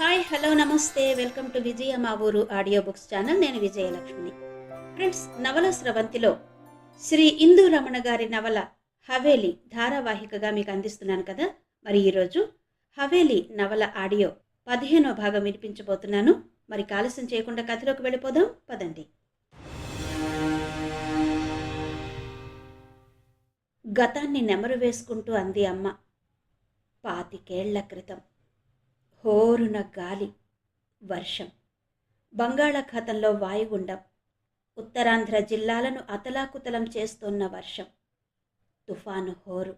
Hi hello నమస్తే welcome to విజయ మా ఊరు ఆడియో బుక్స్ ఛానల్. నేను విజయలక్ష్మిని. ఫ్రెండ్స్, నవల స్రవంతిలో శ్రీ ఇందు రమణ గారి నవల హవేలి ధారావాహికగా మీకు అందిస్తున్నాను కదా. మరి ఈరోజు హవేలి నవల ఆడియో 15వ భాగం వినిపించబోతున్నాను. మరి ఆలస్యం చేయకుండా కథలోకి వెళ్ళిపోదాం పదండి. గతాన్ని నెమరు వేసుకుంటూ అంది అమ్మ. 25 ఏళ్ల క్రితం. హోరున గాలి, వర్షం, బంగాళాఖాతంలో వాయుగుండం, ఉత్తరాంధ్ర జిల్లాలను అతలాకుతలం చేస్తున్న వర్షం, తుఫాను హోరు,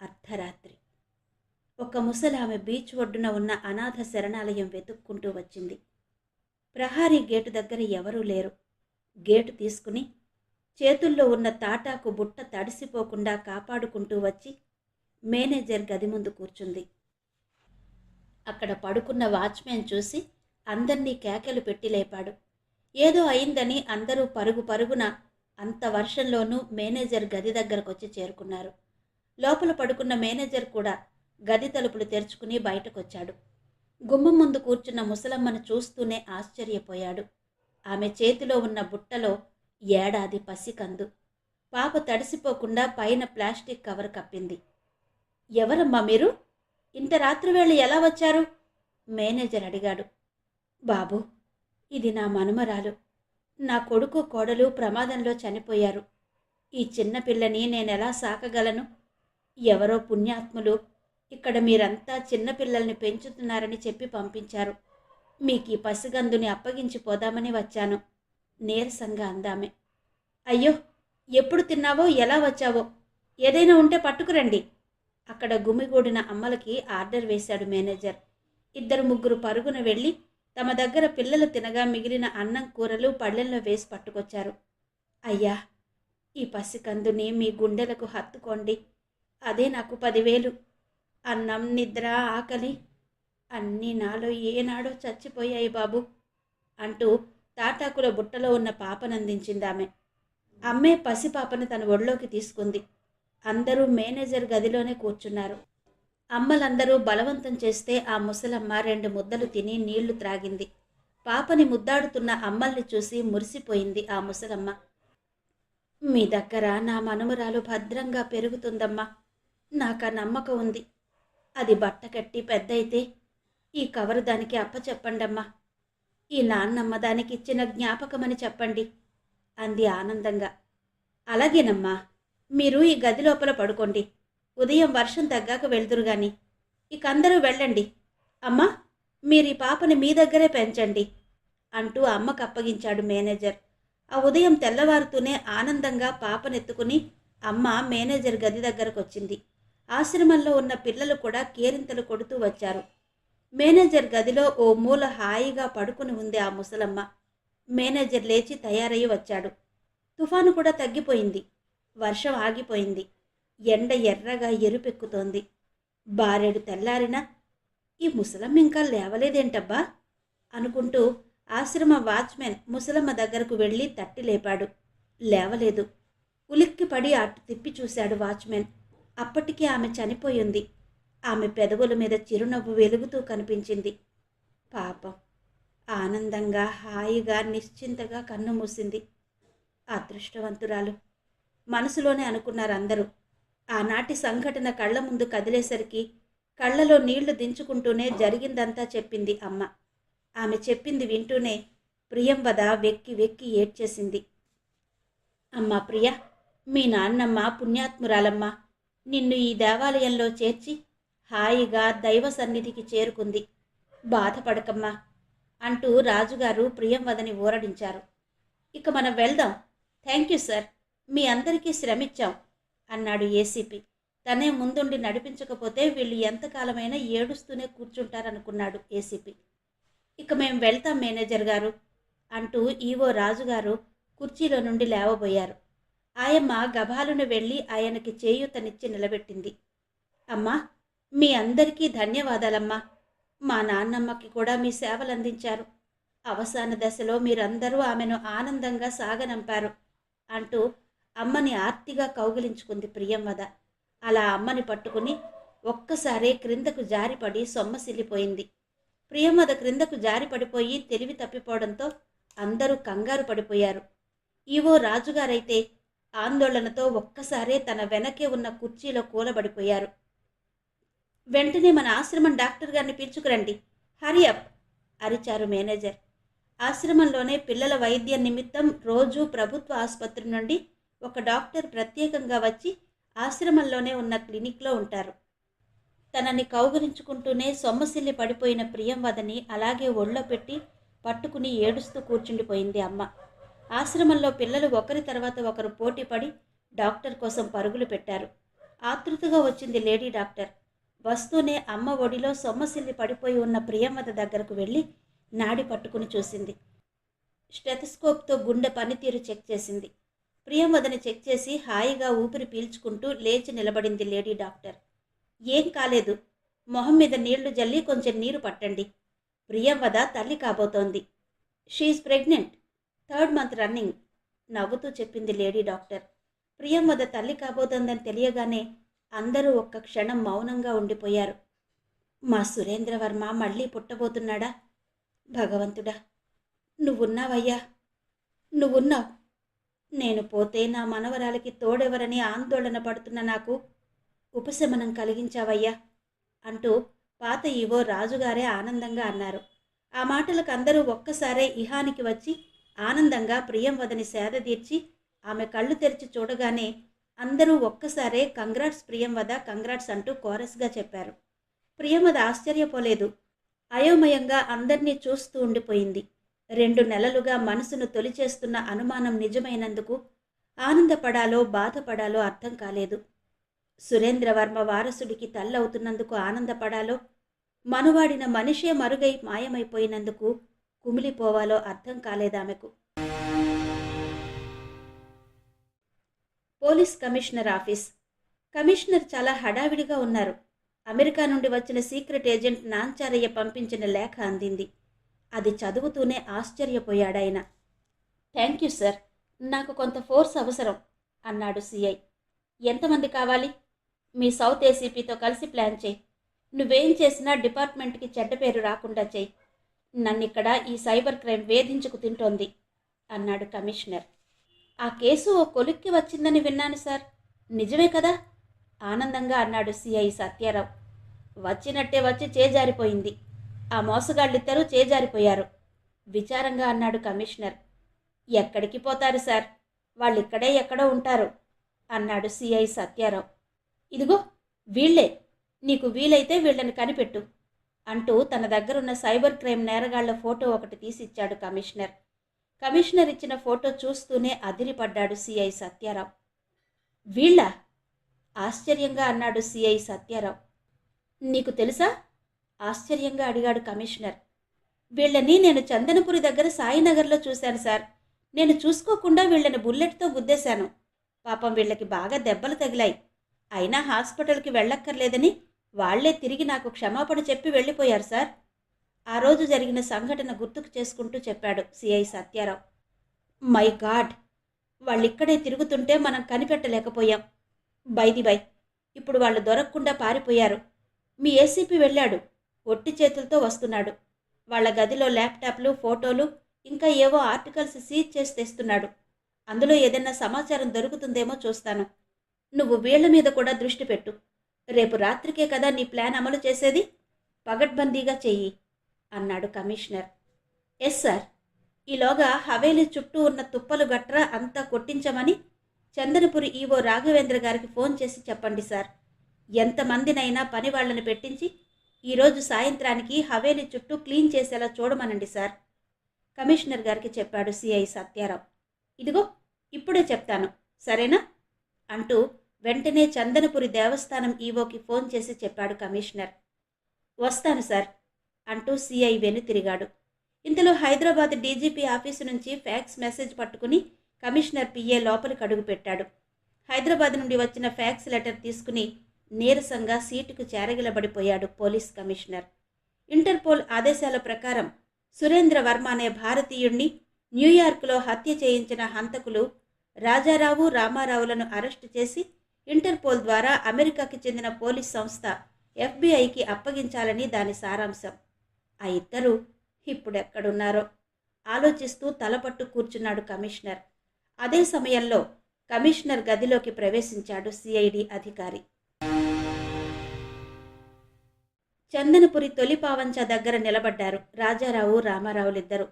అర్ధరాత్రి. ఒక ముసలామె బీచ్ ఒడ్డున ఉన్న అనాథ శరణాలయం వెతుక్కుంటూ వచ్చింది. ప్రహారీ గేటు దగ్గర ఎవరూ లేరు. గేటు తీసుకుని చేతుల్లో ఉన్న తాటాకు బుట్ట తడిసిపోకుండా కాపాడుకుంటూ వచ్చి మేనేజర్ గది ముందు కూర్చుంది. అక్కడ పడుకున్న వాచ్మెన్ చూసి అందర్నీ కేకలు పెట్టి లేపాడు. ఏదో అయిందని అందరూ పరుగు పరుగున అంత వర్షంలోనూ మేనేజర్ గది దగ్గరకొచ్చి చేరుకున్నారు. లోపల పడుకున్న మేనేజర్ కూడా గది తలుపులు తెరుచుకుని బయటకొచ్చాడు. గుమ్మం ముందు కూర్చున్న ముసలమ్మను చూస్తూనే ఆశ్చర్యపోయాడు. ఆమె చేతిలో ఉన్న బుట్టలో ఏడాది పసికందు. పాప తడిసిపోకుండా పైన ప్లాస్టిక్ కవర్ కప్పింది. ఎవరమ్మా మీరు? ఇంత రాత్రివేళ ఎలా వచ్చారు? మేనేజర్ అడిగాడు. బాబు, ఇది నా మనుమరాలు. నా కొడుకు కోడలు ప్రమాదంలో చనిపోయారు. ఈ చిన్నపిల్లని నేనెలా సాకగలను? ఎవరో పుణ్యాత్ములు ఇక్కడ మీరంతా చిన్నపిల్లల్ని పెంచుతున్నారని చెప్పి పంపించారు. మీకు ఈ పసిగందుని అప్పగించిపోదామని వచ్చాను, నీరసంగా అందామె. అయ్యో, ఎప్పుడు తిన్నావో ఎలా వచ్చావో ఏదైనా ఉంటే పట్టుకురండి. అక్కడ గుమిగూడిన అమ్మలకి ఆర్డర్ వేశాడు మేనేజర్. 2-3 పరుగున వెళ్ళి తమ దగ్గర పిల్లలు తినగా మిగిలిన అన్నం కూరలు పళ్ళెంలో వేసి పట్టుకొచ్చారు. అయ్యా, ఈ పసికందుని మీ గుండెలకు హత్తుకోండి. అదే నాకు 10,000. అన్నం, నిద్ర, ఆకలి అన్నీ నాలో ఏనాడో చచ్చిపోయాయి బాబు అంటూ తాటాకుల బుట్టలో ఉన్న పాపనందించిందామె. అమ్మే పసిపాపను తన ఒళ్ళోకి తీసుకుంది. అందరూ మేనేజర్ గదిలోనే కూర్చున్నారు. అమ్మలందరూ బలవంతం చేస్తే ఆ ముసలమ్మ 2 ముద్దలు తిని నీళ్లు త్రాగింది. పాపని ముద్దాడుతున్న అమ్మల్ని చూసి మురిసిపోయింది ఆ ముసలమ్మ. మీ దగ్గర నా మనుమరాలు భద్రంగా పెరుగుతుందమ్మా. నాకా నమ్మకం ఉంది. అది బట్ట కట్టి పెద్దయితే ఈ కవరు దానికి అప్పచెప్పండమ్మా. ఈ నాన్నమ్మ దానికి ఇచ్చిన జ్ఞాపకమని చెప్పండి అంది ఆనందంగా. అలాగేనమ్మా, మీరు ఈ గది లోపల పడుకోండి. ఉదయం వర్షం తగ్గాక వెళ్దురుగాని. ఇక అందరూ వెళ్ళండి. అమ్మా, మీరు ఈ పాపని మీ దగ్గరే పెంచండి అంటూ అమ్మకు అప్పగించాడు మేనేజర్. ఆ ఉదయం తెల్లవారుతూనే ఆనందంగా పాపనెత్తుకుని అమ్మ మేనేజర్ గది దగ్గరకు వచ్చింది. ఆశ్రమంలో ఉన్న పిల్లలు కూడా కేరింతలు కొడుతూ వచ్చారు. మేనేజర్ గదిలో ఓ మూల హాయిగా పడుకుని ఉంది ఆ ముసలమ్మ. మేనేజర్ లేచి తయారయ్యి వచ్చాడు. తుఫాను కూడా తగ్గిపోయింది. వర్షం ఆగిపోయింది. ఎండ ఎర్రగా ఎరుపెక్కుతోంది. బారెడు తెల్లారినా ఈ ముసలమ్మ ఇంకా లేవలేదేంటబ్బా అనుకుంటూ ఆశ్రమ వాచ్మెన్ ముసలమ్మ దగ్గరకు వెళ్ళి తట్టి లేపాడు. లేవలేదు. ఉలిక్కిపడి అటు తిప్పి చూశాడు వాచ్మెన్. అప్పటికి ఆమె చనిపోయింది. ఆమె పెదవుల మీద చిరునవ్వు వెలుగుతూ కనిపించింది. పాపం ఆనందంగా, హాయిగా, నిశ్చింతగా కన్ను మూసింది. అదృష్టవంతురాలు మనసులోనే అనుకున్నారు అందరూ. ఆనాటి సంఘటన కళ్ల ముందు కదిలేసరికి కళ్లలో నీళ్లు దించుకుంటూనే జరిగిందంతా చెప్పింది అమ్మ. ఆమె చెప్పింది వింటూనే ప్రియంవద వెక్కి వెక్కి ఏడ్చేసింది. అమ్మా ప్రియ, మీ నాన్నమ్మ పుణ్యాత్మురాలమ్మ. నిన్ను ఈ దేవాలయంలో చేర్చి హాయిగా దైవ సన్నిధికి చేరుకుంది. బాధపడకమ్మా అంటూ రాజుగారు ప్రియంవదని ఊరడించారు. ఇక మనం వెళ్దాం. థ్యాంక్ యూ సార్, మీ అందరికీ శ్రమిచ్చాం అన్నాడు ఏసీపీ. తనే ముందుండి నడిపించకపోతే వీళ్ళు ఎంతకాలమైనా ఏడుస్తూనే కూర్చుంటారనుకున్నాడు ఏసీపీ. ఇక మేం వెళ్తాం మేనేజర్ గారు అంటూ ఈవో రాజుగారు కుర్చీలో నుండి లేవబోయారు. ఆయమ్మ గభాలును వెళ్ళి ఆయనకి చేయూతనిచ్చి నిలబెట్టింది. అమ్మా, మీ అందరికీ ధన్యవాదాలమ్మా. మా నాన్నమ్మకి కూడా మీ సేవలందించారు. అవసాన దశలో మీరందరూ ఆమెను ఆనందంగా సాగనంపారు అంటూ అమ్మని ఆర్తిగా కౌగిలించుకుంది ప్రియంవద. అలా అమ్మని పట్టుకుని ఒక్కసారే క్రిందకు జారిపడి సొమ్మసిల్లిపోయింది. ప్రియంవద క్రిందకు జారి పడిపోయి తెలివి తప్పిపోవడంతో అందరూ కంగారు పడిపోయారు. ఈవో రాజుగారైతే ఆందోళనతో ఒక్కసారే తన వెనకే ఉన్న కుర్చీలో కూలబడిపోయారు. వెంటనే మన ఆశ్రమం డాక్టర్ గారిని పిలుచుకురండి, హరియప్ అరిచారు మేనేజర్. ఆశ్రమంలోనే పిల్లల వైద్యం నిమిత్తం రోజూ ప్రభుత్వ ఆసుపత్రి నుండి ఒక డాక్టర్ ప్రత్యేకంగా వచ్చి ఆశ్రమంలోనే ఉన్న క్లినిక్లో ఉంటారు. తనని కౌగిలించుకుంటూనే సొమ్మసిల్లి పడిపోయిన ప్రియంవదని అలాగే ఒళ్ళో పెట్టి పట్టుకుని ఏడుస్తూ కూర్చుండిపోయింది అమ్మ. ఆశ్రమంలో పిల్లలు ఒకరి తర్వాత ఒకరు పోటీపడి డాక్టర్ కోసం పరుగులు పెట్టారు. ఆతృతగా వచ్చింది లేడీ డాక్టర్. వస్తూనే అమ్మ ఒడిలో సొమ్మసిల్లి పడిపోయి ఉన్న ప్రియంవద దగ్గరకు వెళ్ళి నాడి పట్టుకుని చూసింది. స్టెథోస్కోప్తో గుండె పనితీరు చెక్ చేసింది. ప్రియంవదని చెక్ చేసి హాయిగా ఊపిరి పీల్చుకుంటూ లేచి నిలబడింది లేడీ డాక్టర్. ఏం కాలేదు, మొహం మీద నీళ్లు జల్లి కొంచెం నీరు పట్టండి. ప్రియంవద తల్లి కాబోతోంది. She is pregnant, 3rd month running నవ్వుతూ చెప్పింది లేడీ డాక్టర్. ప్రియంవద తల్లి కాబోతోందని తెలియగానే అందరూ ఒక్క క్షణం మౌనంగా ఉండిపోయారు. మా సురేంద్రవర్మ మళ్ళీ పుట్టబోతున్నాడా? భగవంతుడా, నువ్వున్నావయ్యా, నువ్వున్నావు. నేను పోతే నా మనవరాలికి తోడెవరని ఆందోళన పడుతున్న నాకు ఉపశమనం కలిగించావయ్యా అంటూ పాత ఈవో రాజుగారే ఆనందంగా అన్నారు. ఆ మాటలకు అందరూ ఒక్కసారే ఇహానికి వచ్చి ఆనందంగా ప్రియంవదని సేదతీర్చి ఆమె కళ్ళు తెరిచి చూడగానే అందరూ ఒక్కసారే కంగ్రాట్స్ ప్రియంవద, కంగ్రాట్స్ అంటూ కోరస్గా చెప్పారు. ప్రియంవద ఆశ్చర్యపోలేదు. అయోమయంగా అందర్నీ చూస్తూ ఉండిపోయింది. 2 నెలలుగా మనసును తొలిచేస్తున్న అనుమానం నిజమైనందుకు ఆనందపడాలో బాధపడాలో అర్థం కాలేదు. సురేంద్రవర్మ వారసుడికి తల్లవుతున్నందుకు ఆనందపడాలో, మనువాడిన మనిషే మరుగై మాయమైపోయినందుకు కుమిలిపోవాలో అర్థం కాలేదామెకు. Police commissioner office. కమిషనర్ చాలా హడావిడిగా ఉన్నారు. అమెరికా నుండి వచ్చిన సీక్రెట్ ఏజెంట్ నాంచారయ్య పంపించిన లేఖ అందింది. అది చదువుతూనే ఆశ్చర్యపోయాడాయన. థ్యాంక్ యూ సార్, నాకు కొంత ఫోర్స్ అవసరం అన్నాడు సిఐ. ఎంతమంది కావాలి? మీ సౌత్ ఏసీపీతో కలిసి ప్లాన్ చేయి. నువ్వేం చేసినా డిపార్ట్మెంట్కి చెడ్డ పేరు రాకుండా చేయి. నన్నిక్కడ ఈ సైబర్ క్రైమ్ వేధించుకు తింటోంది అన్నాడు కమిషనర్. ఆ కేసు ఓ కొలిక్కి వచ్చిందని విన్నాను సార్, నిజమే కదా? ఆనందంగా అన్నాడు సిఐ సత్యారావు. వచ్చినట్టే వచ్చి చేజారిపోయింది. ఆ మోసగాళ్ళిద్దరూ చేజారిపోయారు విచారంగా అన్నాడు కమిషనర్. ఎక్కడికి పోతారు సార్, వాళ్ళిక్కడే ఎక్కడో ఉంటారు అన్నాడు సిఐ సత్యారావు. ఇదిగో వీళ్లే, నీకు వీలైతే వీళ్ళని కనిపెట్టు అంటూ తన దగ్గరున్న సైబర్ క్రైమ్ నేరగాళ్ల ఫోటో ఒకటి తీసిచ్చాడు కమిషనర్. కమిషనర్ ఇచ్చిన ఫోటో చూస్తూనే అదిరిపడ్డాడు సిఐ సత్యారావు. వీళ్ళ? ఆశ్చర్యంగా అన్నాడు సిఐ సత్యారావు. నీకు తెలుసా? ఆశ్చర్యంగా అడిగాడు కమిషనర్. వీళ్ళని నేను చందనపురి దగ్గర సాయినగర్లో చూశాను సార్. నేను చూసుకోకుండా వీళ్ళని బుల్లెట్తో గుద్దేశాను. పాపం వీళ్ళకి బాగా దెబ్బలు తగిలాయి. అయినా హాస్పిటల్కి వెళ్ళక్కర్లేదని వాళ్లే తిరిగి నాకు క్షమాపణ చెప్పి వెళ్ళిపోయారు సార్. ఆ రోజు జరిగిన సంఘటన గుర్తుకు చేసుకుంటూ చెప్పాడు సిఐ సత్యారావు. మై గాడ్, వాళ్ళిక్కడే తిరుగుతుంటే మనం కనిపెట్టలేకపోయాం. బై ఇప్పుడు వాళ్ళు దొరకకుండా పారిపోయారు. మీ ఏసీపీ వెళ్ళాడు, ఒట్టి చేతులతో వస్తున్నాడు. వాళ్ళ గదిలో ల్యాప్టాప్లు, ఫోటోలు, ఇంకా ఏవో ఆర్టికల్స్ సీజ్ చేసి తెస్తున్నాడు. అందులో ఏదైనా సమాచారం దొరుకుతుందేమో చూస్తాను. నువ్వు వీళ్ల మీద కూడా దృష్టి పెట్టు. రేపు రాత్రికే కదా నీ ప్లాన్ అమలు చేసేది, పగడ్బందీగా చెయ్యి అన్నాడు కమిషనర్. Yes sir. ఈలోగా హవేలీ చుట్టూ ఉన్న తుప్పలు గట్రా అంతా కొట్టించమని చందనపురి ఈవో రాఘవేంద్ర గారికి ఫోన్ చేసి చెప్పండి సార్. ఎంతమందినైనా పని వాళ్లను పెట్టించి ఈరోజు సాయంత్రానికి హవేలీ చుట్టూ క్లీన్ చేసేలా చూడమనండి సార్ కమిషనర్ గారికి చెప్పాడు సిఐ సత్యారావు. ఇదిగో ఇప్పుడే చెప్తాను, సరేనా అంటూ వెంటనే చందనపురి దేవస్థానం ఈవోకి ఫోన్ చేసి చెప్పాడు కమిషనర్. వస్తాను సార్ అంటూ సిఐ వెనుతిరిగాడు. ఇంతలో హైదరాబాద్ డీజీపీ ఆఫీసు నుంచి ఫ్యాక్స్ మెసేజ్ పట్టుకుని కమిషనర్ పిఏ లోపలికి అడుగుపెట్టాడు. హైదరాబాద్ నుండి వచ్చిన ఫ్యాక్స్ లెటర్ తీసుకుని నీరసంగా సీటుకు చేరగిలబడిపోయాడు పోలీస్ కమిషనర్. ఇంటర్పోల్ ఆదేశాల ప్రకారం సురేంద్ర వర్మ అనే భారతీయుణ్ణి న్యూయార్క్లో హత్య చేయించిన హంతకులు రాజారావు, రామారావులను అరెస్టు చేసి ఇంటర్పోల్ ద్వారా అమెరికాకి చెందిన పోలీస్ సంస్థ FBIకి అప్పగించాలని దాని సారాంశం. ఆ ఇద్దరు ఇప్పుడెక్కడున్నారో ఆలోచిస్తూ తలపట్టు కూర్చున్నాడు కమిషనర్. అదే సమయంలో కమిషనర్ గదిలోకి ప్రవేశించాడు సిఐడి అధికారి. చందనపురి తొలి పావంచ దగ్గర నిలబడ్డారు రాజారావు రామారావులిద్దరూ.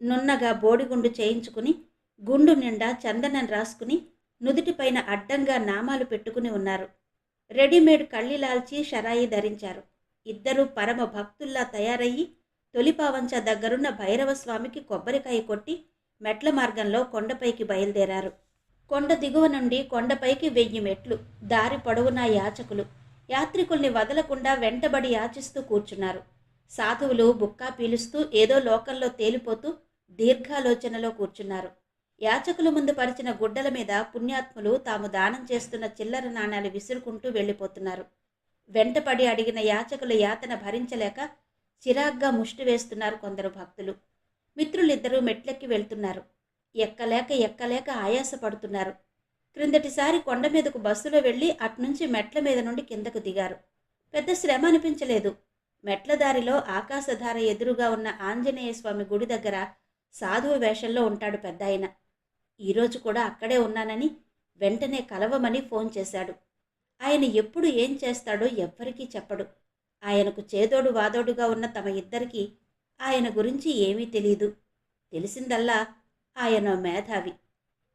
నున్నగా బోడిగుండు చేయించుకుని గుండు నిండా చందనం రాసుకుని నుదుటిపైన అడ్డంగా నామాలు పెట్టుకుని ఉన్నారు. రెడీమేడ్ కళ్ళిలాల్చి షరాయి ధరించారు. ఇద్దరూ పరమ భక్తుల్లా తయారయ్యి తొలిపావంచ దగ్గరున్న భైరవస్వామికి కొబ్బరికాయ కొట్టి మెట్ల మార్గంలో కొండపైకి బయలుదేరారు. కొండ దిగువ నుండి కొండపైకి 1000 మెట్లు, దారి పొడవునా యాచకులు యాత్రికుల్ని వదలకుండా వెంటబడి యాచిస్తూ కూర్చున్నారు. సాధువులు బుక్కా పీలుస్తూ ఏదో లోకంలో తేలిపోతూ దీర్ఘాలోచనలో కూర్చున్నారు. యాచకుల ముందు పరిచిన గుడ్డల మీద పుణ్యాత్ములు తాము దానం చేస్తున్న చిల్లర నాణాలు విసురుకుంటూ వెళ్ళిపోతున్నారు. వెంటపడి అడిగిన యాచకుల యాతన భరించలేక చిరాగ్గా ముష్టి వేస్తున్నారు కొందరు భక్తులు. మిత్రులిద్దరూ మెట్లెక్కి వెళ్తున్నారు. ఎక్కలేక ఆయాసపడుతున్నారు. క్రిందటిసారి కొండ మీదకు బస్సులో వెళ్ళి అట్నుంచి మెట్ల మీద నుండి కిందకు దిగారు. పెద్ద శ్రమ అనిపించలేదు. మెట్ల దారిలో ఆకాశధార ఎదురుగా ఉన్న ఆంజనేయ స్వామి గుడి దగ్గర సాధువు వేషంలో ఉంటాడు పెద్దాయన. ఈరోజు కూడా అక్కడే ఉన్నానని వెంటనే కలవమని ఫోన్ చేశాడు. ఆయన ఎప్పుడు ఏం చేస్తాడో ఎవ్వరికీ చెప్పడు. ఆయనకు చేదోడు వాదోడుగా ఉన్న తమ ఇద్దరికీ ఆయన గురించి ఏమీ తెలీదు. తెలిసిందల్లా ఆయన మేధావి.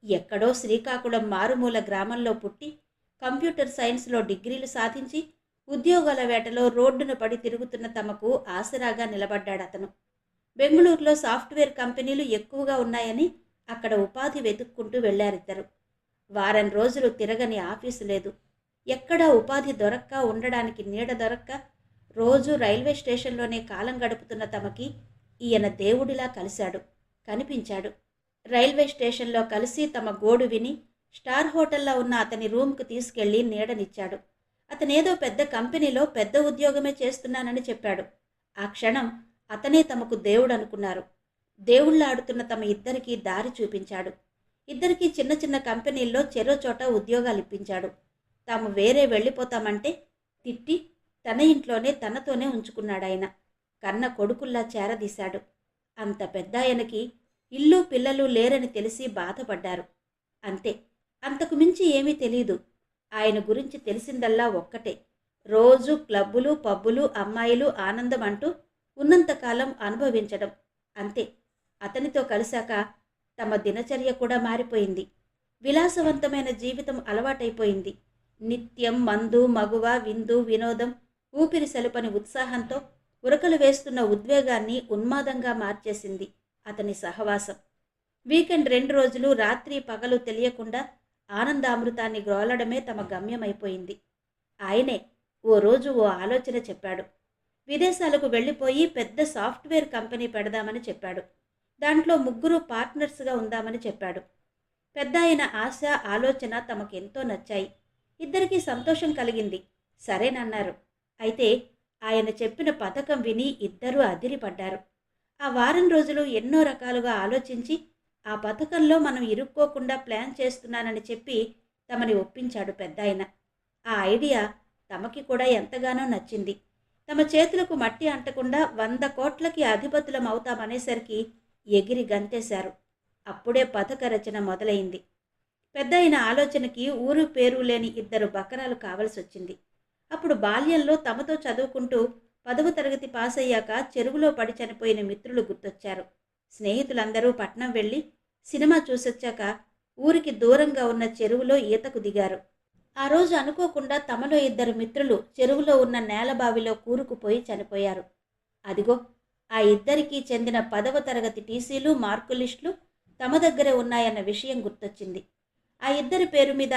ఎక్కడో శ్రీకాకుళం మారుమూల గ్రామంలో పుట్టి కంప్యూటర్ సైన్స్లో డిగ్రీలు సాధించి ఉద్యోగాల వేటలో రోడ్డున పడి తిరుగుతున్న తమకు ఆసరాగా నిలబడ్డాడతను. బెంగళూరులో సాఫ్ట్వేర్ కంపెనీలు ఎక్కువగా ఉన్నాయని అక్కడ ఉపాధి వెతుక్కుంటూ వెళ్లారిద్దరు. వారం రోజులు తిరగని ఆఫీసు లేదు. ఎక్కడా ఉపాధి దొరక్క, ఉండడానికి నీడ దొరక్క రోజు రైల్వే స్టేషన్లోనే కాలం గడుపుతున్న తమకి ఈయన దేవుడిలా కలిశాడు, కనిపించాడు. రైల్వే స్టేషన్లో కలిసి తమ గోడు విని స్టార్ హోటల్లో ఉన్న అతని రూమ్కు తీసుకెళ్లి నీడనిచ్చాడు. అతనేదో పెద్ద కంపెనీలో పెద్ద ఉద్యోగమే చేస్తున్నానని చెప్పాడు. ఆ క్షణం అతనే తమకు దేవుడు అనుకున్నారు. దేవుళ్ళాడుతున్న తమ ఇద్దరికీ దారి చూపించాడు. ఇద్దరికీ చిన్న చిన్న కంపెనీల్లో చెరో చోట ఉద్యోగాలు ఇప్పించాడు. తాము వేరే వెళ్ళిపోతామంటే తిట్టి తన ఇంట్లోనే తనతోనే ఉంచుకున్నాడాయన. కన్న కొడుకుల్లా చేరదీశాడు. అంత పెద్ద ఆయనకి ఇల్లు పిల్లలు లేరని తెలిసి బాధపడ్డారు. అంతే, అంతకు మించి ఏమీ తెలీదు. ఆయన గురించి తెలిసిందల్లా ఒక్కటే, రోజు క్లబ్బులు పబ్బులు అమ్మాయిలు ఆనందం అంటూ ఉన్నంతకాలం అనుభవించడం. అంతే. అతనితో కలిశాక తమ దినచర్య కూడా మారిపోయింది. విలాసవంతమైన జీవితం అలవాటైపోయింది. నిత్యం మందు మగువ విందు వినోదం ఊపిరి సెలుపని ఉత్సాహంతో ఉరకలు వేస్తున్న ఉద్వేగాన్ని ఉన్మాదంగా మార్చేసింది అతని సహవాసం. వీకెండ్ 2 రోజులు రాత్రి పగలు తెలియకుండా ఆనందామృతాన్ని గ్రోలడమే తమ గమ్యమైపోయింది. ఆయనే ఓ రోజు ఓ ఆలోచన చెప్పాడు. విదేశాలకు వెళ్ళిపోయి పెద్ద సాఫ్ట్వేర్ కంపెనీ పెడదామని చెప్పాడు. దాంట్లో 3 పార్ట్నర్స్గా ఉందామని చెప్పాడు. పెద్ద ఆయన ఆశ ఆలోచన తమకెంతో నచ్చాయి. ఇద్దరికీ సంతోషం కలిగింది. సరేనన్నారు. అయితే ఆయన చెప్పిన పథకం విని ఇద్దరూ అదిరిపడ్డారు. ఆ వారం రోజులు ఎన్నో రకాలుగా ఆలోచించి ఆ పథకంలో మనం ఇరుక్కోకుండా ప్లాన్ చేస్తున్నానని చెప్పి తమని ఒప్పించాడు పెద్దాయన. ఆ ఐడియా తమకి కూడా ఎంతగానో నచ్చింది. తమ చేతులకు మట్టి అంటకుండా 100 కోట్లకి అధిపతులం అవుతామనేసరికి ఎగిరి గంతేశారు. అప్పుడే పథక రచన మొదలైంది. పెద్దాయన ఆలోచనకి ఊరు పేరు లేని 2 బకరాలు కావలసి వచ్చింది. అప్పుడు బాల్యంలో తమతో చదువుకుంటూ 10వ తరగతి పాస్ అయ్యాక చెరువులో పడి చనిపోయిన మిత్రులు గుర్తొచ్చారు. స్నేహితులందరూ పట్నం వెళ్ళి సినిమా చూసొచ్చాక ఊరికి దూరంగా ఉన్న చెరువులో ఈతకు దిగారు. ఆ రోజు అనుకోకుండా తమలో 2 మిత్రులు చెరువులో ఉన్న నేలబావిలో కూరుకుపోయి చనిపోయారు. అదిగో ఆ ఇద్దరికీ చెందిన 10వ తరగతి టీసీలు మార్కు లిస్టులు తమ దగ్గరే ఉన్నాయన్న విషయం గుర్తొచ్చింది. ఆ ఇద్దరి పేరు మీద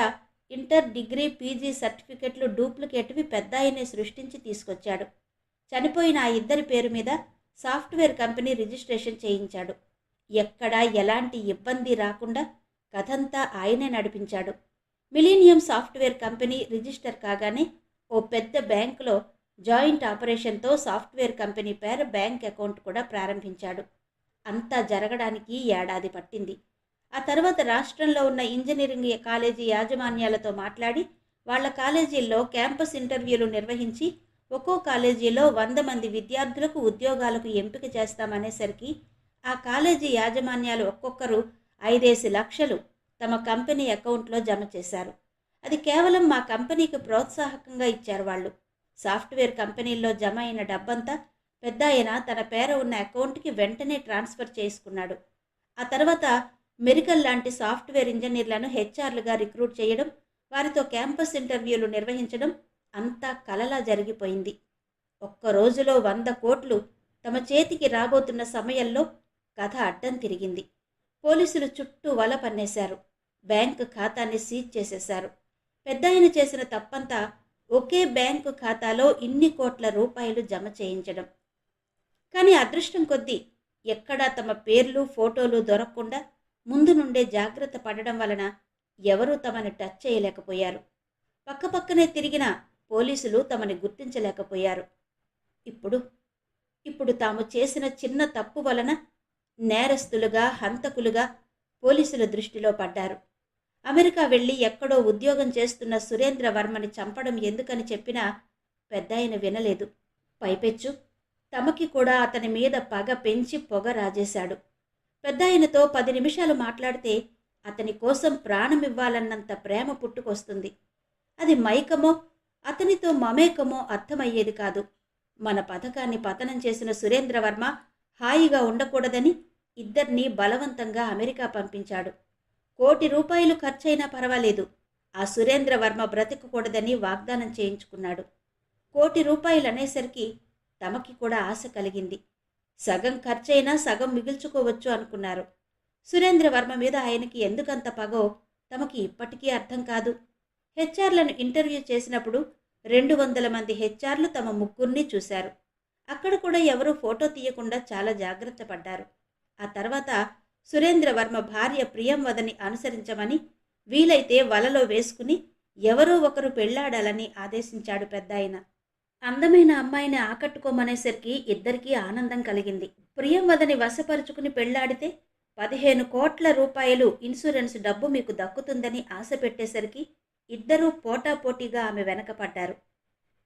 ఇంటర్ డిగ్రీ పీజీ సర్టిఫికెట్లు డూప్లికేట్వి పెద్దాయనే సృష్టించి తీసుకొచ్చాడు. చనిపోయిన ఆ ఇద్దరి పేరు మీద సాఫ్ట్వేర్ కంపెనీ రిజిస్ట్రేషన్ చేయించాడు. ఎక్కడా ఎలాంటి ఇబ్బంది రాకుండా కథంతా ఆయనే నడిపించాడు. మిలీనియం సాఫ్ట్వేర్ కంపెనీ రిజిస్టర్ కాగానే ఓ పెద్ద బ్యాంకులో జాయింట్ ఆపరేషన్తో సాఫ్ట్వేర్ కంపెనీ పేరు బ్యాంక్ అకౌంట్ కూడా ప్రారంభించాడు. అంతా జరగడానికి ఏడాది పట్టింది. ఆ తర్వాత రాష్ట్రంలో ఉన్న ఇంజనీరింగ్ కాలేజీ యాజమాన్యాలతో మాట్లాడి వాళ్ళ కాలేజీల్లో క్యాంపస్ ఇంటర్వ్యూలు నిర్వహించి ఒక్కో కాలేజీలో 100 మంది విద్యార్థులకు ఉద్యోగాలకు ఎంపిక చేస్తామనేసరికి ఆ కాలేజీ యాజమాన్యాలు ఒక్కొక్కరు 5 లక్షలు తమ కంపెనీ అకౌంట్లో జమ చేశారు. అది కేవలం మా కంపెనీకి ప్రోత్సాహకంగా ఇచ్చారు వాళ్ళు. సాఫ్ట్వేర్ కంపెనీల్లో జమ అయిన డబ్బంతా పెద్దాయన తన పేర ఉన్న అకౌంట్కి వెంటనే ట్రాన్స్ఫర్ చేసుకున్నాడు. ఆ తర్వాత మెరికల్ లాంటి సాఫ్ట్వేర్ ఇంజనీర్లను హెచ్ఆర్లుగా రిక్రూట్ చేయడం, వారితో క్యాంపస్ ఇంటర్వ్యూలు నిర్వహించడం అంతా కలలా జరిగిపోయింది. ఒక్క రోజులో 100 కోట్లు తమ చేతికి రాబోతున్న సమయంలో కథ అడ్డం తిరిగింది. పోలీసులు చుట్టూ వల పన్నేశారు. బ్యాంకు ఖాతాని సీజ్ చేసేశారు. పెద్దాయన చేసిన తప్పంతా ఒకే బ్యాంకు ఖాతాలో ఇన్ని కోట్ల రూపాయలు జమ చేయించడం. కానీ అదృష్టం కొద్దీ ఎక్కడా తమ పేర్లు ఫోటోలు దొరకకుండా ముందు నుండే జాగ్రత్త పడడం వలన ఎవరూ తమని టచ్ చేయలేకపోయారు. పక్కపక్కనే తిరిగిన పోలీసులు తమని గుర్తించలేకపోయారు. ఇప్పుడు తాము చేసిన చిన్న తప్పు వలన నేరస్తులుగా, హంతకులుగా పోలీసుల దృష్టిలో పడ్డారు. అమెరికా వెళ్ళి ఎక్కడో ఉద్యోగం చేస్తున్న సురేంద్ర వర్మని చంపడం ఎందుకని చెప్పినా పెద్దాయన వినలేదు. పైపెచ్చు తమకి కూడా అతని మీద పగ పెంచి పొగ రాజేశాడు. పెద్దాయనతో 10 నిమిషాలు మాట్లాడితే అతని కోసం ప్రాణమివ్వాలన్నంత ప్రేమ పుట్టుకొస్తుంది. అది మైకమో అతనితో మమేకమో అర్థమయ్యేది కాదు. మన పథకాన్ని పతనం చేసిన సురేంద్రవర్మ హాయిగా ఉండకూడదని ఇద్దరినీ బలవంతంగా అమెరికా పంపించాడు. ₹1,00,00,000 ఖర్చైనా పర్వాలేదు, ఆ సురేంద్రవర్మ బ్రతకకూడదని వాగ్దానం చేయించుకున్నాడు. ₹1,00,00,000 అనేసరికి తమకి కూడా ఆశ కలిగింది. సగం ఖర్చైనా సగం మిగుల్చుకోవచ్చు అనుకున్నారు. సురేంద్రవర్మ మీద ఆయనకి ఎందుకంత పగో తమకి ఇప్పటికీ అర్థం కాదు. హెచ్ఆర్లను ఇంటర్వ్యూ చేసినప్పుడు 200 మంది హెచ్ఆర్లు తమ ముగ్గురిని చూశారు. అక్కడ కూడా ఎవరూ ఫోటో తీయకుండా చాలా జాగ్రత్త పడ్డారు. ఆ తర్వాత సురేంద్రవర్మ భార్య ప్రియంవదని అనుసరించమని, వీలైతే వలలో వేసుకుని ఎవరో ఒకరు పెళ్లాడాలని ఆదేశించాడు పెద్దాయన. అందమైన అమ్మాయిని ఆకట్టుకోమనేసరికి ఇద్దరికీ ఆనందం కలిగింది. ప్రియంవదని వశపరుచుకుని పెళ్లాడితే 15 కోట్ల రూపాయలు ఇన్సూరెన్స్ డబ్బు మీకు దక్కుతుందని ఆశ పెట్టేసరికి ఇద్దరూ పోటాపోటీగా ఆమె వెనకపడ్డారు.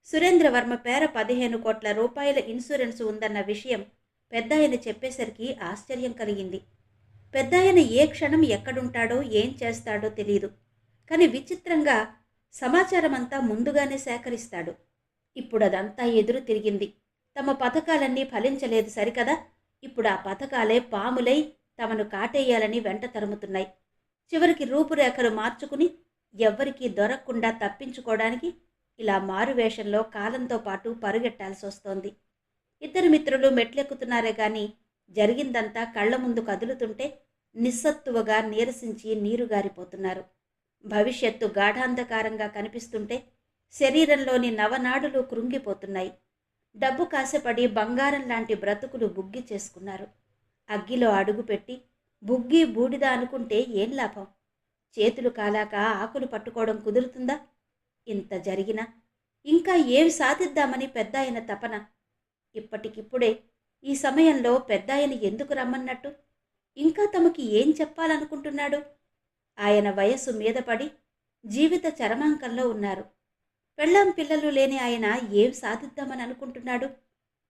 సురేంద్రవర్మ పేర 15 కోట్ల రూపాయల ఇన్సూరెన్స్ ఉందన్న విషయం పెద్దాయన చెప్పేసరికి ఆశ్చర్యం కలిగింది. పెద్దాయన ఏ క్షణం ఎక్కడుంటాడో ఏం చేస్తాడో తెలియదు. కానీ విచిత్రంగా సమాచారమంతా ముందుగానే సేకరిస్తాడు. ఇప్పుడు అదంతా ఎదురు తిరిగింది. తమ పథకాలన్నీ ఫలించలేదు సరికదా, ఇప్పుడు ఆ పథకాలే పాములై తమను కాటేయాలని వెంట తరుముతున్నాయి. చివరికి రూపురేఖలు మార్చుకుని ఎవ్వరికీ దొరకకుండా తప్పించుకోవడానికి ఇలా మారువేషంలో కాలంతో పాటు పరుగెట్టాల్సి వస్తోంది. ఇద్దరు మిత్రులు మెట్లెక్కుతున్నారే గాని జరిగిందంతా కళ్ల ముందు కదులుతుంటే నిస్సత్తువగా నీరసించి నీరుగారిపోతున్నారు. భవిష్యత్తు గాఢాంధకారంగా కనిపిస్తుంటే శరీరంలోని నవనాడులు కృంగిపోతున్నాయి. డబ్బు కాసపడి బంగారం లాంటి బ్రతుకులు బుగ్గి చేసుకున్నారు. అగ్గిలో అడుగుపెట్టి బుగ్గి బూడిద అనుకుంటే ఏం లాభం? చేతులు కాలాక ఆకులు పట్టుకోవడం కుదురుతుందా? ఇంత జరిగినా ఇంకా ఏమి సాధిద్దామని పెద్దాయన తపన. ఇప్పటికిప్పుడే ఈ సమయంలో పెద్దాయన ఎందుకు రమ్మన్నట్టు? ఇంకా తమకి ఏం చెప్పాలనుకుంటున్నాడు? ఆయన వయస్సు మీద పడి జీవిత చరమాంకంలో ఉన్నారు. పెళ్ళాం పిల్లలు లేని ఆయన ఏం సాధిద్దామని అనుకుంటున్నాడు?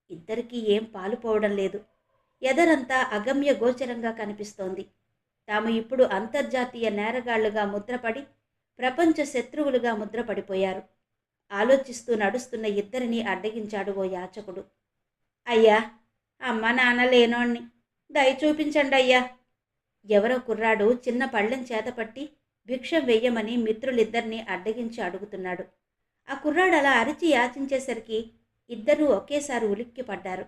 ఇద్దరికీ ఏం పాలుపోవడం లేదు. ఎదరంతా అగమ్య గోచరంగా కనిపిస్తోంది. తాము ఇప్పుడు అంతర్జాతీయ నేరగాళ్లుగా ముద్రపడి ప్రపంచ శత్రువులుగా ముద్రపడిపోయారు. ఆలోచిస్తూ నడుస్తున్న ఇద్దరిని అడ్డగించాడు ఓ యాచకుడు. అయ్యా, అమ్మ నాన్న లేనోణ్ణి, దయ చూపించండి అయ్యా. ఎవరో కుర్రాడు చిన్న పళ్ళెం చేతపట్టి భిక్షం వెయ్యమని మిత్రులిద్దరినీ అడ్డగించి అడుగుతున్నాడు. ఆ కుర్రాడు అలా అరిచి యాచించేసరికి ఇద్దరూ ఒకేసారి ఉలిక్కి పడ్డారు.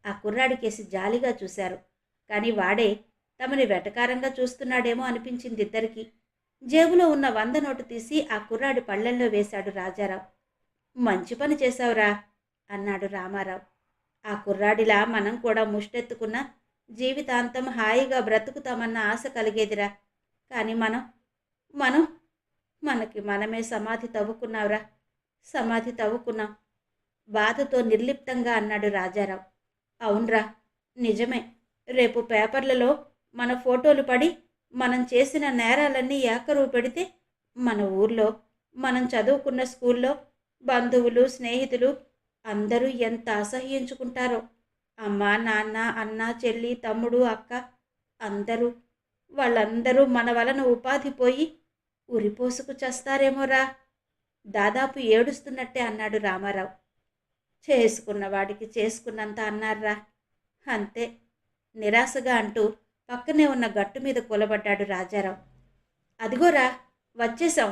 ఆ కుర్రాడికేసి జాలిగా చూశారు. కానీ వాడే తమని వెటకారంగా చూస్తున్నాడేమో అనిపించింది ఇద్దరికి. జేబులో ఉన్న 100 నోటు తీసి ఆ కుర్రాడి పళ్ళెంలో వేశాడు రాజారావు. మంచి పని చేశావురా అన్నాడు రామారావు. ఆ కుర్రాడిలా మనం కూడా ముష్టెత్తుకున్న జీవితాంతం హాయిగా బ్రతుకుతామన్న ఆశ కలిగేదిరా. కానీ మనకి మనమే సమాధి తవ్వుకున్నావురా, సమాధి తవ్వుకున్నాం బాధతో నిర్లిప్తంగా అన్నాడు రాజారావు. అవునరా, నిజమే. రేపు పేపర్లలో మన ఫోటోలు పడి మనం చేసిన నేరాలన్నీ ఏకరువు పెడితే మన ఊర్లో మనం చదువుకున్న స్కూల్లో బంధువులు స్నేహితులు అందరూ ఎంత అసహ్యించుకుంటారో. అమ్మ, నాన్న, అన్న, చెల్లి, తమ్ముడు, అక్క అందరూ, వాళ్ళందరూ మన వలన ఉపాధి పోయి ఉరిపోసుకు చస్తారేమోరా. దాదాపు ఏడుస్తున్నట్టే అన్నాడు రామారావు. చేసుకున్నవాడికి చేసుకున్నంత అన్నారా, అంతే నిరాశగా అంటూ పక్కనే ఉన్న గట్టు మీద కూలబడ్డాడు రాజారావు. అదిగోరా వచ్చేశాం.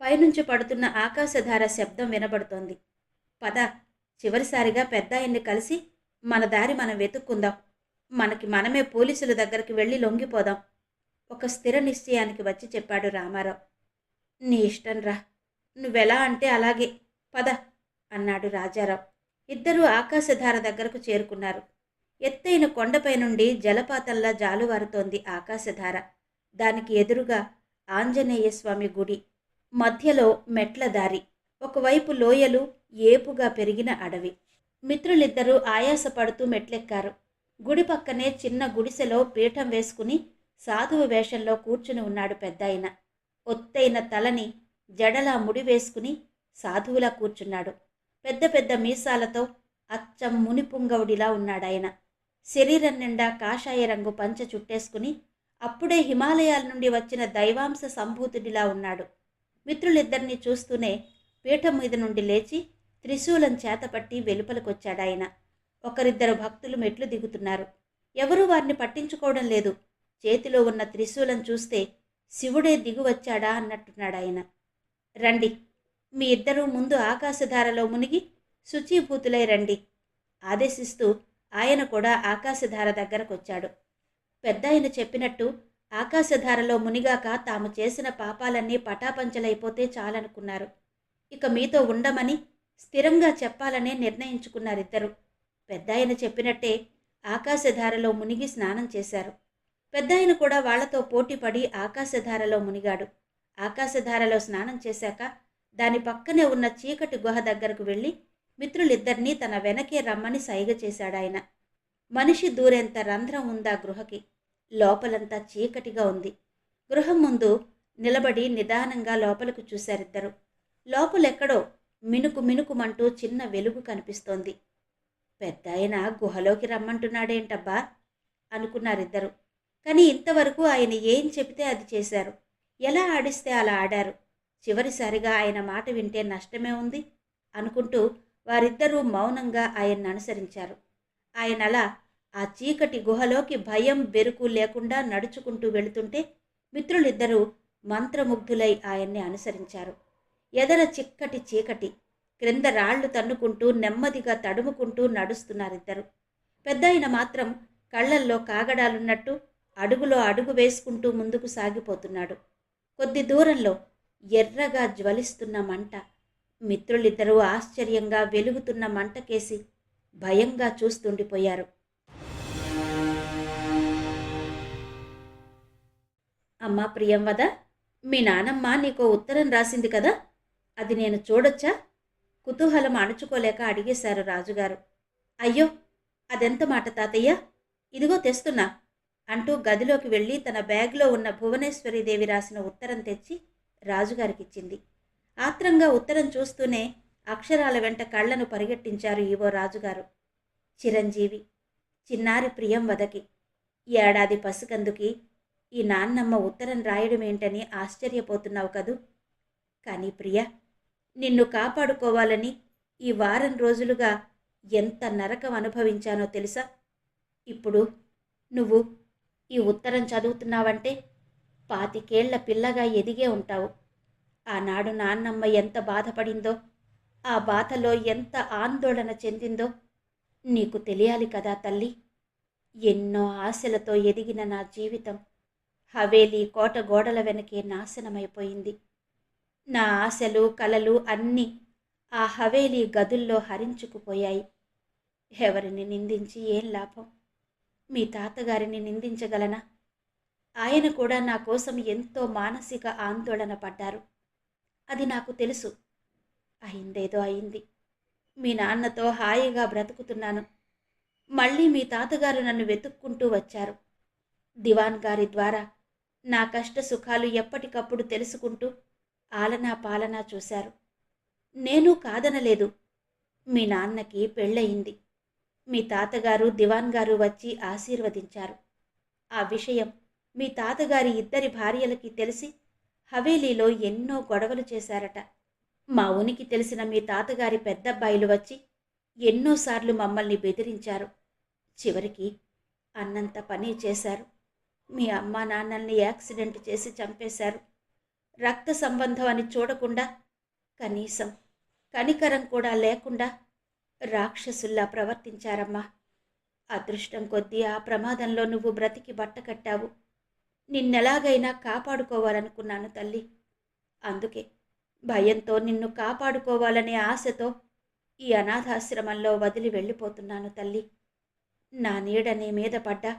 పైనుంచి పడుతున్న ఆకాశధార శబ్దం వినబడుతోంది. పద, చివరిసారిగా పెద్దాయన్ని కలిసి మన దారి మనం వెతుక్కుందాం. మనకి మనమే పోలీసుల దగ్గరికి వెళ్ళి లొంగిపోదాం. ఒక స్థిర నిశ్చయానికి వచ్చి చెప్పాడు రామారావు. నీ ఇష్టంరా, నువ్వెలా అంటే అలాగే, పద అన్నాడు రాజారావు. ఇద్దరూ ఆకాశధార దగ్గరకు చేరుకున్నారు. ఎత్తైన కొండపై నుండి జలపాతంలా జాలువారుతోంది ఆకాశధార. దానికి ఎదురుగా ఆంజనేయ స్వామి గుడి, మధ్యలో మెట్ల దారి, ఒకవైపు లోయలు, ఏపుగా పెరిగిన అడవి. మిత్రులిద్దరూ ఆయాసపడుతూ మెట్లెక్కారు. గుడి పక్కనే చిన్న గుడిసెలో పీఠం వేసుకుని సాధువు వేషంలో కూర్చుని ఉన్నాడు పెద్దాయన. ఒత్తైన తలని జడలా ముడి వేసుకుని సాధువులా కూర్చున్నాడు. పెద్ద పెద్ద మీసాలతో అచ్చం మునిపుంగవుడిలా ఉన్నాడాయన. శరీరం నిండా కాషాయ రంగు పంచ చుట్టేసుకుని అప్పుడే హిమాలయాల నుండి వచ్చిన దైవాంశ సంభూతుడిలా ఉన్నాడు. మిత్రులిద్దరినీ చూస్తూనే పీఠం మీద నుండి లేచి త్రిశూలం చేతపట్టి వెలుపలకొచ్చాడాయన. ఒకరిద్దరు భక్తులు మెట్లు దిగుతున్నారు. ఎవరూ వారిని పట్టించుకోవడం లేదు. చేతిలో ఉన్న త్రిశూలం చూస్తే శివుడే దిగువచ్చాడా అన్నట్టున్నాడాయన. రండి, మీ ఇద్దరూ ముందు ఆకాశధారలో మునిగి శుచీభూతులై రండి ఆదేశిస్తూ ఆయన కూడా ఆకాశధార దగ్గరకొచ్చాడు. పెద్దాయన చెప్పినట్టు ఆకాశధారలో మునిగాక తాము చేసిన పాపాలన్నీ పటాపంచలైపోతే చాలనుకున్నారు. ఇక మీతో ఉండమని స్థిరంగా చెప్పాలనే నిర్ణయించుకున్నారిద్దరు. పెద్దాయన చెప్పినట్టే ఆకాశధారలో మునిగి స్నానం చేశారు. పెద్దాయన కూడా వాళ్లతో పోటీపడి ఆకాశధారలో మునిగాడు. ఆకాశధారలో స్నానం చేశాక దాని పక్కనే ఉన్న చీకటి గుహ దగ్గరకు వెళ్ళి మిత్రులిద్దరినీ తన వెనకే రమ్మని సైగ చేశాడాయన. మనిషి దూరేంత రంధ్రం ఉందా గృహకి. లోపలంతా చీకటిగా ఉంది. గృహం ముందు నిలబడి నిదానంగా లోపలకు చూశారిద్దరు. లోపలెక్కడో మినుకు మినుకుమంటూ చిన్న వెలుగు కనిపిస్తోంది. పెద్దాయన గుహలోకి రమ్మంటున్నాడేంటబ్బా అనుకున్నారిద్దరు. కానీ ఇంతవరకు ఆయన ఏం చెబితే అది చేశారు. ఎలా ఆడిస్తే అలా ఆడారు. చివరిసారిగా ఆయన మాట వింటే నష్టమే ఉంది అనుకుంటూ వారిద్దరూ మౌనంగా ఆయన్ని అనుసరించారు. ఆయనలా ఆ చీకటి గుహలోకి భయం బెరుకు లేకుండా నడుచుకుంటూ వెళుతుంటే మిత్రులిద్దరూ మంత్రముగ్ధులై ఆయన్ని అనుసరించారు. ఎదర చిక్కటి చీకటి, క్రింద రాళ్లు తన్నుకుంటూ నెమ్మదిగా తడుముకుంటూ నడుస్తున్నారిద్దరు. పెద్దాయన మాత్రం కళ్లల్లో కాగడాలున్నట్టు అడుగులో అడుగు వేసుకుంటూ ముందుకు సాగిపోతున్నాడు. కొద్ది దూరంలో ఎర్రగా జ్వలిస్తున్న మంట. మిత్రులిద్దరూ ఆశ్చర్యంగా వెలుగుతున్న మంటకేసి భయంగా చూస్తుండిపోయారు. అమ్మా ప్రియంవద, మీ నానమ్మ నీకో ఉత్తరం రాసింది కదా, అది నేను చూడొచ్చా? కుతూహలం అణుచుకోలేక అడిగేశారు రాజుగారు. అయ్యో, అదెంత మాట తాతయ్య, ఇదిగో తెస్తున్నా అంటూ గదిలోకి వెళ్ళి తన బ్యాగ్లో ఉన్న భువనేశ్వరీదేవి రాసిన ఉత్తరం తెచ్చి రాజుగారికిచ్చింది. ఆత్రంగా ఉత్తరం చూస్తూనే అక్షరాల వెంట కళ్లను పరిగెట్టించారు ఈవో రాజుగారు. చిరంజీవి, చిన్నారి ప్రియంవదకి, ఏడాది పసికందుకి ఈ నాన్నమ్మ ఉత్తరం రాయడమేంటని ఆశ్చర్యపోతున్నావు కదూ. కానీ ప్రియ, నిన్ను కాపాడుకోవాలని ఈ వారం రోజులుగా ఎంత నరకం అనుభవించానో తెలుసా? ఇప్పుడు నువ్వు ఈ ఉత్తరం చదువుతున్నావంటే 25 ఏళ్ల పిల్లగా ఎదిగే ఉంటావు. ఆనాడు నాన్నమ్మ ఎంత బాధపడిందో, ఆ బాధలో ఎంత ఆందోళన చెందిందో నీకు తెలియాలి కదా తల్లి. ఎన్నో ఆశలతో ఎదిగిన నా జీవితం హవేలీ కోట గోడల వెనకే నాశనమైపోయింది. నా ఆశలు కలలు అన్నీ ఆ హవేలీ గదుల్లో హరించుకుపోయాయి. ఎవరిని నిందించి ఏం లాభం? మీ తాతగారిని నిందించగలనా? ఆయన కూడా నా కోసం ఎంతో మానసిక ఆందోళన పడ్డారు. అది నాకు తెలుసు. అయిందేదో అయింది. మీ నాన్నతో హాయిగా బ్రతుకుతున్నాను. మళ్ళీ మీ తాతగారు నన్ను వెతుక్కుంటూ వచ్చారు. దివాన్ గారి ద్వారా నా కష్ట సుఖాలు ఎప్పటికప్పుడు తెలుసుకుంటూ ఆలనా పాలనా చూశారు. నేను కాదనలేదు. మీ నాన్నకి పెళ్ళయింది. మీ తాతగారు దివాన్ గారు వచ్చి ఆశీర్వదించారు. ఆ విషయం మీ తాతగారి ఇద్దరి భార్యలకి తెలిసి హవేలీలో ఎన్నో గొడవలు చేశారట. మా ఉనికి తెలిసిన మీ తాతగారి పెద్దబ్బాయిలు వచ్చి ఎన్నోసార్లు మమ్మల్ని బెదిరించారు. చివరికి అన్నంత పని చేశారు. మీ అమ్మా నాన్నల్ని యాక్సిడెంట్ చేసి చంపేశారు. రక్త సంబంధం అని చూడకుండా, కనీసం కనికరం కూడా లేకుండా రాక్షసుల్లా ప్రవర్తించారమ్మా. అదృష్టం కొద్దీ ఆ ప్రమాదంలో నువ్వు బ్రతికి బట్టకట్టావు. నిన్నెలాగైనా కాపాడుకోవాలనుకున్నాను తల్లి. అందుకే భయంతో నిన్ను కాపాడుకోవాలనే ఆశతో ఈ అనాథాశ్రమంలో వదిలి వెళ్ళిపోతున్నాను తల్లి. నా నీడ నీ మీద పడ్డా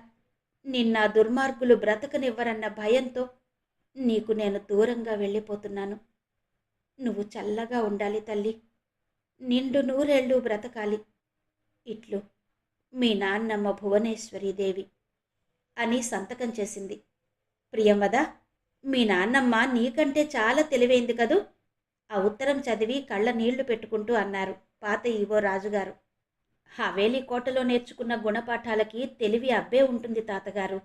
నిన్నా దుర్మార్గులు బ్రతకనివ్వరన్న భయంతో నీకు నేను దూరంగా వెళ్ళిపోతున్నాను. నువ్వు చల్లగా ఉండాలి తల్లి. నిండు నూరేళ్ళు బ్రతకాలి. ఇట్లు మీ నాన్నమ్మ భువనేశ్వరీదేవి అని సంతకం చేసింది. ప్రియంవద, మీ నాన్నమ్మ నీకంటే చాలా తెలివైంది కదూ? ఆ ఉత్తరం చదివి కళ్ళ నీళ్లు పెట్టుకుంటూ అన్నారు పాత ఈవో రాజుగారు. హవేలీ కోటలో నేర్చుకున్న గుణపాఠాలకి తెలివి అబ్బే ఉంటుంది తాతగారు.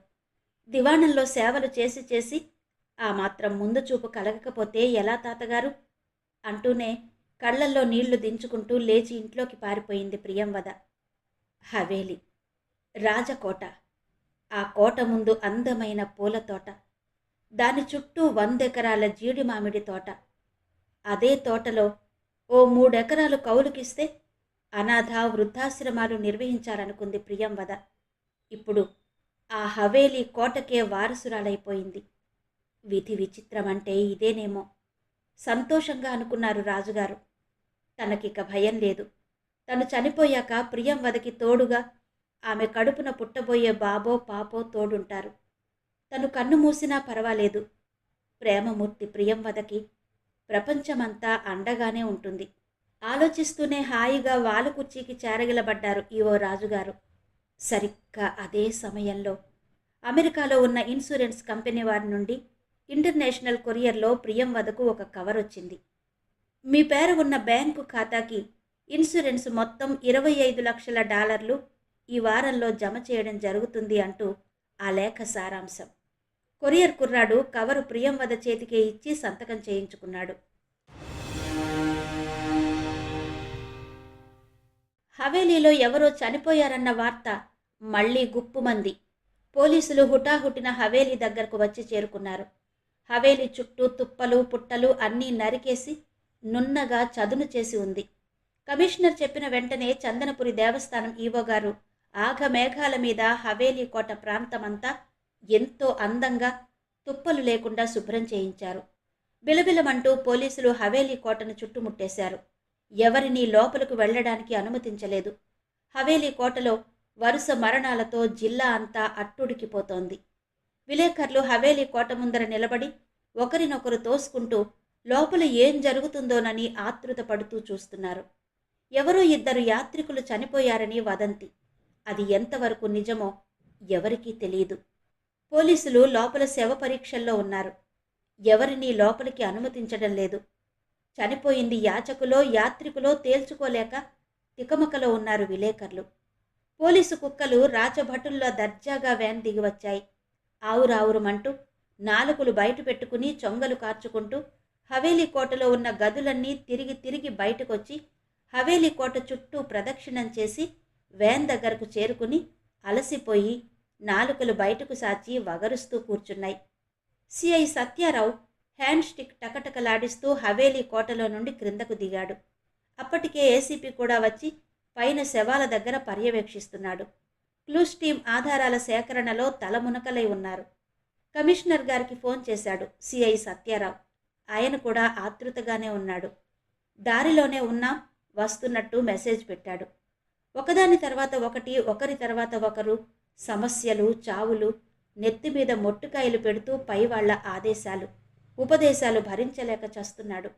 దివాణంలో సేవలు చేసి చేసి ఆ మాత్రం ముందు చూపు కలగకపోతే ఎలా తాతగారు? అంటూనే కళ్ళల్లో నీళ్లు దించుకుంటూ లేచి ఇంట్లోకి పారిపోయింది ప్రియంవద. హవేలి, రాజకోట. ఆ కోట ముందు అందమైన పూలతోట, దాని చుట్టూ 100 ఎకరాల జీడి మామిడి తోట. అదే తోటలో ఓ 3 ఎకరాలు కౌలుకిస్తే అనాథ వృద్ధాశ్రమాలు నిర్వహించాలనుకుంది ప్రియంవద. ఇప్పుడు ఆ హవేలీ కోటకే వారసురాలైపోయింది. విధి విచిత్రమంటే ఇదేనేమో. సంతోషంగా అనుకున్నారు రాజుగారు. తనకిక భయం లేదు. తను చనిపోయాక ప్రియంవదకి తోడుగా ఆమె కడుపున పుట్టబోయే బాబో పాపో తోడుంటారు. తను కన్ను మూసినా పర్వాలేదు. ప్రేమమూర్తి ప్రియంవదకి ప్రపంచమంతా అండగానే ఉంటుంది. ఆలోచిస్తూనే హాయిగా వాలుకుర్చీకి చేరగిలబడ్డారు ఈవో రాజుగారు. సరిగ్గా అదే సమయంలో అమెరికాలో ఉన్న ఇన్సూరెన్స్ కంపెనీ వారి నుండి ఇంటర్నేషనల్ కొరియర్లో ప్రియంవదకు ఒక కవర్ వచ్చింది. మీ పేరు ఉన్న బ్యాంకు ఖాతాకి ఇన్సూరెన్స్ మొత్తం $25 లక్షల ఈ వారంలో జమ చేయడం జరుగుతుంది అంటూ ఆ లేఖ సారాంశం. కొరియర్ కుర్రాడు కవరు ప్రియంవద చేతికే ఇచ్చి సంతకం చేయించుకున్నాడు. హవేలీలో ఎవరో చనిపోయారన్న వార్త మళ్లీ గుప్పుమంది. పోలీసులు హుటాహుటిన హవేలీ దగ్గరకు వచ్చి చేరుకున్నారు. హవేలీ చుట్టూ తుప్పలు పుట్టలు అన్నీ నరికేసి నున్నగా చదును చేసి ఉంది. కమిషనర్ చెప్పిన వెంటనే చందనపురి దేవస్థానం ఈవోగారు ఆఘమేఘాల మీద హవేలీ కోట ప్రాంతమంతా ఎంతో అందంగా తుప్పలు లేకుండా శుభ్రం చేయించారు. బిలబిలమంటూ పోలీసులు హవేలీ కోటను చుట్టుముట్టేశారు. ఎవరినీ లోపలకు వెళ్లడానికి అనుమతించలేదు. హవేలీ కోటలో వరుస మరణాలతో జిల్లా అంతా అట్టుడికిపోతోంది. విలేకరులు హవేలీ కోట ముందర నిలబడి ఒకరినొకరు తోసుకుంటూ లోపల ఏం జరుగుతుందోనని ఆతృత పడుతూ చూస్తున్నారు. ఎవరో 2 యాత్రికులు చనిపోయారని వదంతి. అది ఎంతవరకు నిజమో ఎవరికీ తెలియదు. పోలీసులు లోపల శవ పరీక్షల్లో ఉన్నారు. ఎవరినీ లోపలికి అనుమతించడం లేదు. చనిపోయింది యాచకులో యాత్రికులో తేల్చుకోలేక తికమకలో ఉన్నారు విలేకరులు. పోలీసు కుక్కలు రాచభటుల్లో దర్జాగా వ్యాన్ దిగి వచ్చాయి. ఆవురావురుమంటూ నాలుకలు బయట పెట్టుకుని చొంగలు కార్చుకుంటూ హవేలీ కోటలో ఉన్న గదులన్నీ తిరిగి తిరిగి బయటకొచ్చి హవేలీ కోట చుట్టూ ప్రదక్షిణం చేసి వ్యాన్ దగ్గరకు చేరుకుని అలసిపోయి నాలుకలు బయటకు సాచి వగరుస్తూ కూర్చున్నాయి. సిఐ సత్యారావు హ్యాండ్ స్టిక్ టకటకలాడిస్తూ హవేలీ కోటలో నుండి క్రిందకు దిగాడు. అప్పటికే ఏసీపీ కూడా వచ్చి పైన శవాల దగ్గర పర్యవేక్షిస్తున్నాడు. క్లూస్ టీం ఆధారాల సేకరణలో తలమునకలై ఉన్నారు. కమిషనర్ గారికి ఫోన్ చేశాడు సిఐ సత్యారావు. ఆయన కూడా ఆతృతగానే ఉన్నాడు. దారిలోనే ఉన్నాం, వస్తున్నట్టు మెసేజ్ పెట్టాడు. ఒకదాని తర్వాత ఒకటి, ఒకరి తర్వాత ఒకరు సమస్యలు, చావులు, నెత్తిమీద మొట్టుకాయలు పెడుతూ పై వాళ్ల ఆదేశాలు, ఉపదేశాలు భరించలేక చస్తున్నాడు.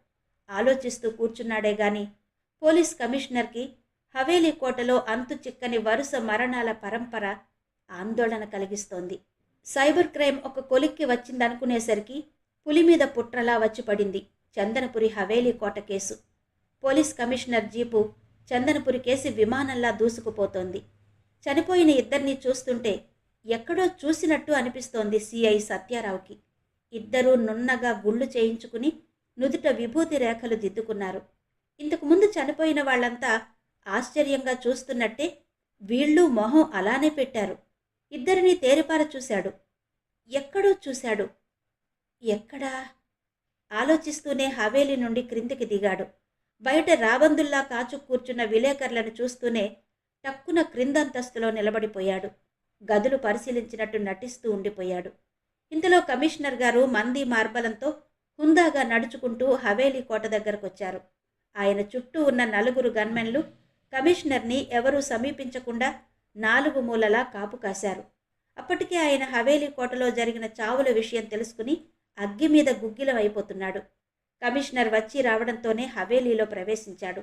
ఆలోచిస్తూ కూర్చున్నాడే గాని పోలీస్ కమిషనర్కి హవేలీ కోటలో అంతు చిక్కని వరుస మరణాల పరంపర ఆందోళన కలిగిస్తోంది. సైబర్ క్రైమ్ ఒక కొలిక్కి వచ్చిందనుకునేసరికి పులి మీద పుట్రలా వచ్చి పడింది చందనపురి హవేలీ కోట కేసు. పోలీస్ కమిషనర్ జీపు చందనపురికేసి విమానంలా దూసుకుపోతోంది. చనిపోయిన ఇద్దరినీ చూస్తుంటే ఎక్కడో చూసినట్టు అనిపిస్తోంది సిఐ సత్యారావుకి. ఇద్దరూ నున్నగా గుళ్ళు చేయించుకుని నుదుట విభూతి రేఖలు దిద్దుకున్నారు. ఇంతకుముందు చనిపోయిన వాళ్లంతా ఆశ్చర్యంగా చూస్తున్నట్టే వీళ్ళు మొహం అలానే పెట్టారు. ఇద్దరినీ తేరిపార చూశాడు. ఎక్కడో చూశాడు. ఎక్కడా? ఆలోచిస్తూనే హవేలీ నుండి క్రిందికి దిగాడు. బయట రాబందుల్లా కాచు కూర్చున్న విలేకరులను చూస్తూనే టక్కున క్రిందంతస్తులో నిలబడిపోయాడు. గదులు పరిశీలించినట్టు నటిస్తూ ఉండిపోయాడు. ఇంతలో కమిషనర్ గారు మంది మార్బలంతో హుందాగా నడుచుకుంటూ హవేలీ కోట దగ్గరకొచ్చారు. ఆయన చుట్టూ ఉన్న 4 గన్మెన్లు కమిషనర్ని ఎవరూ సమీపించకుండా 4 మూలలా కాపు కాశారు. అప్పటికే ఆయన హవేలీ కోటలో జరిగిన చావుల విషయం తెలుసుకుని అగ్గి మీద గుగ్గిలం అయిపోతున్నాడు. కమిషనర్ వచ్చి రావడంతోనే హవేలీలో ప్రవేశించాడు.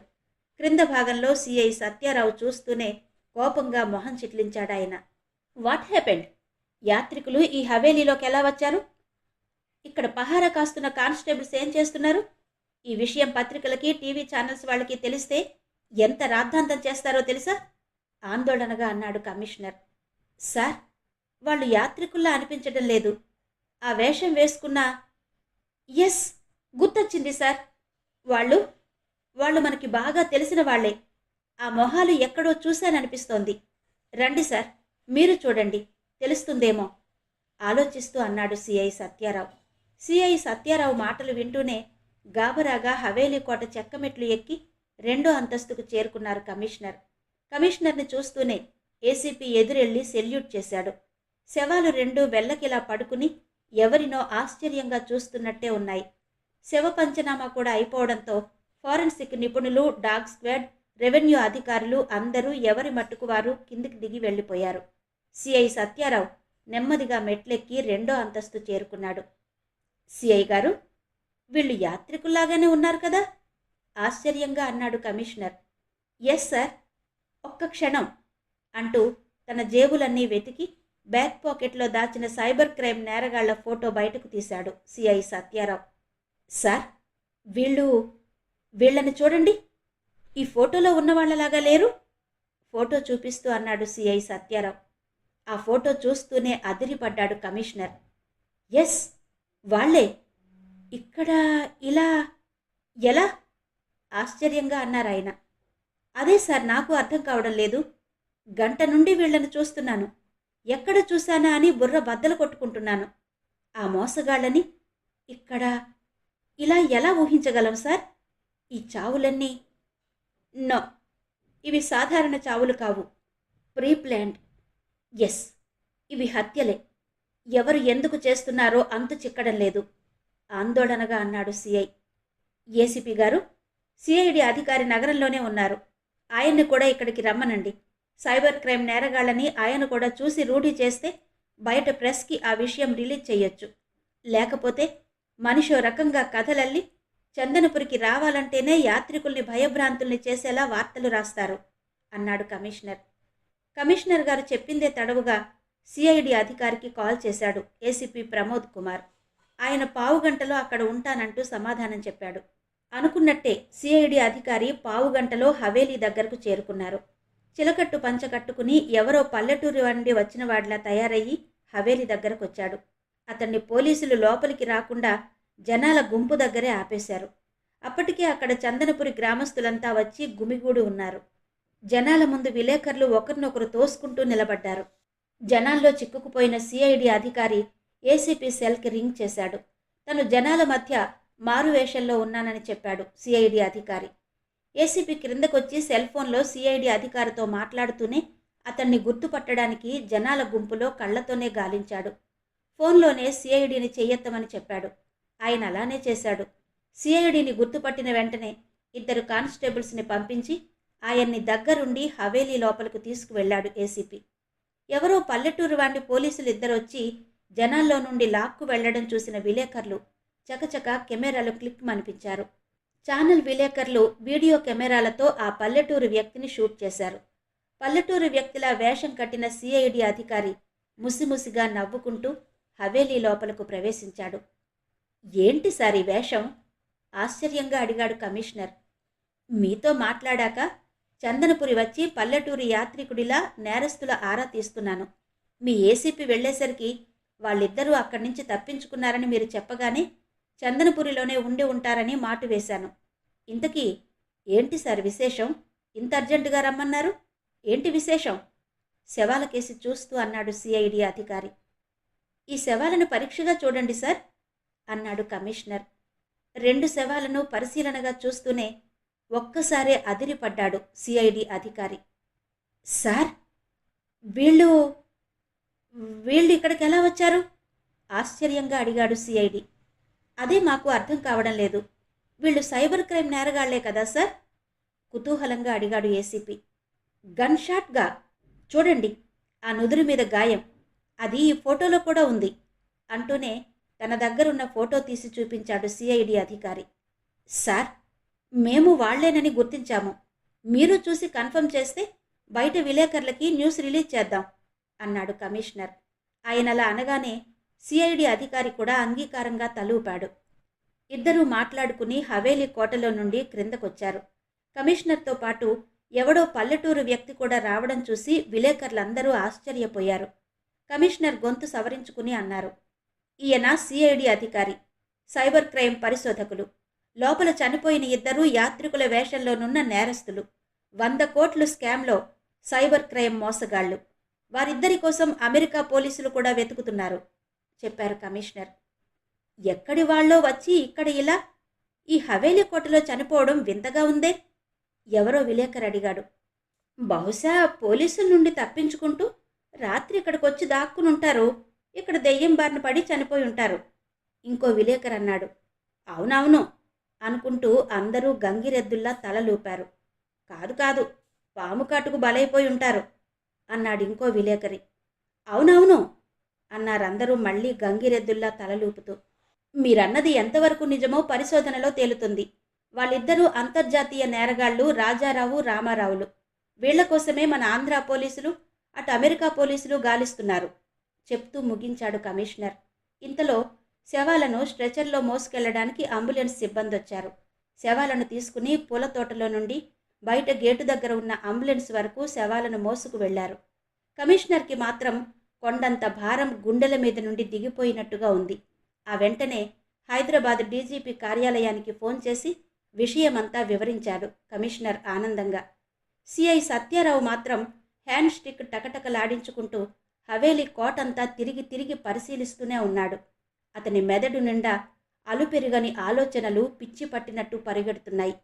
క్రింద భాగంలో సిఐ సత్యారావు చూస్తూనే కోపంగా మొహం చిట్లించాడాయన. What happened? యాత్రికులు ఈ హవేలీలోకి ఎలా వచ్చారు? ఇక్కడ పహారా కాస్తున్న కానిస్టేబుల్స్ ఏం చేస్తున్నారు? ఈ విషయం పత్రికలకి, టీవీ ఛానల్స్ వాళ్ళకి తెలిస్తే ఎంత రాద్ధాంతం చేస్తారో తెలుసా? ఆందోళనగా అన్నాడు కమిషనర్. సార్, వాళ్ళు యాత్రికుల్లా అనిపించడం లేదు. ఆ వేషం వేసుకున్న ఎస్, గుర్తొచ్చింది సార్. వాళ్ళు మనకి బాగా తెలిసిన వాళ్లే. ఆ మొహాలు ఎక్కడో చూశాననిపిస్తోంది. రండి సార్, మీరు చూడండి, తెలుస్తుందేమో ఆలోచిస్తూ అన్నాడు సిఐ సత్యారావు. సిఐ సత్యారావు మాటలు వింటూనే గాబరాగా హవేలీ కోట చెక్కమెట్లు ఎక్కి 2వ అంతస్తుకు చేరుకున్నారు కమిషనర్. కమిషనర్ని చూస్తూనే ఏసీపీ ఎదురెళ్లి సెల్యూట్ చేశాడు. శవాలు 2 వెల్లకిలా పడుకుని ఎవరినో ఆశ్చర్యంగా చూస్తున్నట్టే ఉన్నాయి. శవ పంచనామా కూడా అయిపోవడంతో ఫారెన్సిక్ నిపుణులు, డాగ్ స్క్వాడ్, రెవెన్యూ అధికారులు అందరూ ఎవరి మట్టుకు వారు కిందికి దిగి వెళ్లిపోయారు. సిఐ సత్యారావు నెమ్మదిగా మెట్లెక్కి 2వ అంతస్తు చేరుకున్నాడు. సిఐ గారు, వీళ్ళు యాత్రికుల్లాగానే ఉన్నారు కదా? ఆశ్చర్యంగా అన్నాడు కమిషనర్. ఎస్ సార్, ఒక్క క్షణం అంటూ తన జేబులన్నీ వెతికి బ్యాక్ పాకెట్లో దాచిన సైబర్ క్రైమ్ నేరగాళ్ల ఫోటో బయటకు తీశాడు సిఐ సత్యారావు. సార్, వీళ్ళని చూడండి, ఈ ఫోటోలో ఉన్నవాళ్లలాగా లేరు? ఫోటో చూపిస్తూ అన్నాడు సిఐ సత్యారావు. ఆ ఫోటో చూస్తూనే అదిరిపడ్డాడు కమిషనర్. ఎస్, వాళ్లే. ఇక్కడ ఇలా ఎలా? ఆశ్చర్యంగా అన్నారాయన. అదే సార్, నాకు అర్థం కావడం లేదు. గంట నుండి వీళ్లను చూస్తున్నాను. ఎక్కడ చూశానా అని బుర్ర బద్దలు కొట్టుకుంటున్నాను. ఆ మోసగాళ్ళని ఇక్కడ ఇలా ఎలా ఊహించగలం సార్? ఈ చావులన్నీ నో, ఇవి సాధారణ చావులు కావు, ప్రీప్లాన్డ్. ఎస్, ఇవి హత్యలే. ఎవరు ఎందుకు చేస్తున్నారో అంతు చిక్కడం లేదు ఆందోళనగా అన్నాడు సిఐ. ఏసీపీ గారు, సిఐడి అధికారి నగరంలోనే ఉన్నారు. ఆయన్ని కూడా ఇక్కడికి రమ్మనండి. సైబర్ క్రైమ్ నేరగాళ్ళని ఆయన కూడా చూసి రూఢీ చేస్తే బయట ప్రెస్కి ఆ విషయం రిలీజ్ చేయొచ్చు. లేకపోతే మనిషో రకంగా కథలల్లి చందనపురికి రావాలంటేనే యాత్రికుల్ని భయభ్రాంతుల్ని చేసేలా వార్తలు రాస్తారు అన్నాడు కమిషనర్. కమిషనర్ గారు చెప్పిందే తడవుగా సిఐడి అధికారికి కాల్ చేశాడు ఏసీపీ ప్రమోద్ కుమార్. ఆయన 15 గంటలో అక్కడ ఉంటానంటూ సమాధానం చెప్పాడు. అనుకున్నట్టే సిఐడి అధికారి 15 గంటలో హవేలీ దగ్గరకు చేరుకున్నారు. చిలకట్టు పంచ కట్టుకుని ఎవరో పల్లెటూరి నుండి వచ్చిన వాడిలా తయారయ్యి హవేలీ దగ్గరకొచ్చాడు. అతన్ని పోలీసులు లోపలికి రాకుండా జనాల గుంపు దగ్గరే ఆపేశారు. అప్పటికే అక్కడ చందనపురి గ్రామస్తులంతా వచ్చి గుమిగూడి ఉన్నారు. జనాల ముందు విలేకరులు ఒకరినొకరు తోసుకుంటూ నిలబడ్డారు. జనాల్లో చిక్కుకుపోయిన సిఐడి అధికారి ఏసీపీ సెల్కి రింగ్ చేశాడు. తను జనాల మధ్య మారువేషంలో ఉన్నానని చెప్పాడు సిఐడి అధికారి. ఏసీపీ క్రిందకొచ్చి సెల్ ఫోన్లో సిఐడి అధికారితో మాట్లాడుతూనే అతన్ని గుర్తుపట్టడానికి జనాల గుంపులో కళ్లతోనే గాలించాడు. ఫోన్లోనే సిఐడిని చెయ్యెత్తమని చెప్పాడు. ఆయన అలానే చేశాడు. సిఐడిని గుర్తుపట్టిన వెంటనే 2 కానిస్టేబుల్స్ని పంపించి ఆయన్ని దగ్గరుండి హవేలీ లోపలికి తీసుకువెళ్లాడు ఏసీపీ. ఎవరో పల్లెటూరు వాండి పోలీసులు 2 వచ్చి జనాల్లో నుండి లాక్కు వెళ్లడం చూసిన విలేకరులు చకచక కెమెరాలు క్లిక్ మనిపించారు. ఛానల్ విలేకరులు వీడియో కెమెరాలతో ఆ పల్లెటూరు వ్యక్తిని షూట్ చేశారు. పల్లెటూరు వ్యక్తిలా వేషం కట్టిన సిఐడి అధికారి ముసిముసిగా నవ్వుకుంటూ హవేలీ లోపలకు ప్రవేశించాడు. ఏంటి సార్ ఈ వేషం? ఆశ్చర్యంగా అడిగాడు కమిషనర్. మీతో మాట్లాడాక చందనపురి వచ్చి పల్లెటూరి యాత్రికుడిలా నేరస్తుల ఆరా తీస్తున్నాను. మీ ఏసీపీ వెళ్ళేసరికి వాళ్ళిద్దరూ అక్కడి నుంచి తప్పించుకున్నారని మీరు చెప్పగానే చందనపురిలోనే ఉండి ఉంటారని మాటు వేశాను. ఇంతకీ ఏంటి సార్ విశేషం? ఇంత అర్జెంటుగా రమ్మన్నారు? ఏంటి విశేషం? శవాల కేసి చూస్తూ అన్నాడు సిఐడి అధికారి. ఈ శవాలను పరీక్షగా చూడండి సార్ అన్నాడు కమిషనర్. 2 శవాలను పరిశీలనగా చూస్తూనే ఒక్కసారే అదిరిపడ్డాడు సిఐడి అధికారి. సార్, వీళ్ళు ఇక్కడికి ఎలా వచ్చారు? ఆశ్చర్యంగా అడిగాడు సిఐడి. అదే మాకు అర్థం కావడం లేదు. వీళ్ళు సైబర్ క్రైమ్ నేరగాళ్లే కదా సార్? కుతూహలంగా అడిగాడు ఏసీపీ. గన్ షాట్గా చూడండి, ఆ నుదురు మీద గాయం, అది ఈ ఫోటోలో కూడా ఉంది అంటూనే తన దగ్గరున్న ఫోటో తీసి చూపించాడు సిఐడి అధికారి. సార్, మేము వాళ్లేనని గుర్తించాము. మీరు చూసి కన్ఫర్మ్ చేస్తే బయట విలేకరులకి న్యూస్ రిలీజ్ చేద్దాం అన్నాడు కమిషనర్. ఆయనలా అనగానే సిఐడి అధికారి కూడా అంగీకారంగా తలూపాడు. ఇద్దరూ మాట్లాడుకుని హవేలీ కోటలో నుండి క్రిందకొచ్చారు. కమిషనర్తో పాటు ఎవడో పల్లెటూరు వ్యక్తి కూడా రావడం చూసి విలేకరులందరూ ఆశ్చర్యపోయారు. కమిషనర్ గొంతు సవరించుకుని అన్నారు, ఈయన సిఐడి అధికారి, సైబర్ క్రైమ్ పరిశోధకులు. లోపల చనిపోయిన ఇద్దరూ యాత్రికుల వేషంలోనున్న నేరస్తులు. 100 కోట్లు స్కామ్లో సైబర్ క్రైమ్ మోసగాళ్లు. వారిద్దరి కోసం అమెరికా పోలీసులు కూడా వెతుకుతున్నారు చెప్పారు కమిషనర్. ఎక్కడి వాళ్ళో వచ్చి ఇక్కడ ఇలా ఈ హవేలీ కోటలో చనిపోవడం వింతగా ఉందే? ఎవరో విలేకరు అడిగాడు. బహుశా పోలీసుల నుండి తప్పించుకుంటూ రాత్రి ఇక్కడికొచ్చి దాక్కునుంటారు. ఇక్కడ దెయ్యం బారిన పడి చనిపోయి ఉంటారు ఇంకో విలేకరు అన్నాడు. అవునవును అనుకుంటూ అందరూ గంగిరెద్దుల్లా తలలూపారు. కాదు కాదు, పాము కాటుకు బలైపోయి ఉంటారు అన్నాడు ఇంకో విలేకరి. అవునవును అన్నారందరూ మళ్ళీ గంగిరెద్దుల్లా తలలూపుతూ. మీరన్నది ఎంతవరకు నిజమో పరిశోధనలో తేలుతుంది. వాళ్ళిద్దరూ అంతర్జాతీయ నేరగాళ్లు రాజారావు, రామారావులు. వీళ్ల కోసమే మన ఆంధ్ర పోలీసులు, అటు అమెరికా పోలీసులు గాలిస్తున్నారు చెప్తూ ముగించాడు కమిషనర్. ఇంతలో శవాలను స్ట్రెచర్లో మోసుకెళ్లడానికి అంబులెన్స్ సిబ్బంది వచ్చారు. శవాలను తీసుకుని పూల తోటలో నుండి బయట గేటు దగ్గర ఉన్న అంబులెన్స్ వరకు శవాలను మోసుకు వెళ్లారు. కమిషనర్కి మాత్రం కొండంత భారం గుండెల మీద నుండి దిగిపోయినట్టుగా ఉంది. ఆ వెంటనే హైదరాబాద్ డీజీపీ కార్యాలయానికి ఫోన్ చేసి విషయమంతా వివరించాడు కమిషనర్ ఆనందంగా. సిఐ సత్యారావు మాత్రం హ్యాండ్ స్టిక్ టకటకలాడించుకుంటూ హవేలీ కోటంతా తిరిగి తిరిగి పరిశీలిస్తూనే ఉన్నాడు. అతని మెదడు నిండా అలుపెరుగని ఆలోచనలు పిచ్చి పట్టినట్టు పరిగెడుతున్నాయి.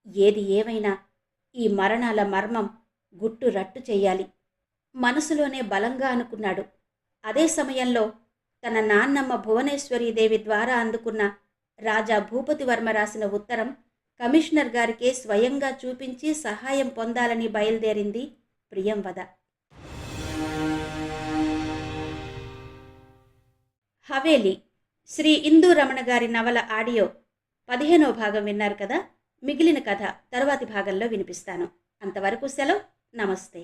ఏది ఏమైనా ఈ మరణాల మర్మం గుట్టు రట్టు చెయ్యాలి మనసులోనే బలంగా అనుకున్నాడు. అదే సమయంలో తన నాన్నమ్మ భువనేశ్వరీదేవి ద్వారా అందుకున్న రాజా భూపతివర్మ రాసిన ఉత్తరం కమిషనర్ గారికే స్వయంగా చూపించి సహాయం పొందాలని బయలుదేరింది ప్రియంవద. హవేలీ శ్రీ ఇందూ రమణ గారి నవల ఆడియో 15వ భాగం విన్నారు కదా. మిగిలిన కథ తరువాతి భాగంలో వినిపిస్తాను. అంతవరకు సెలవు. నమస్తే.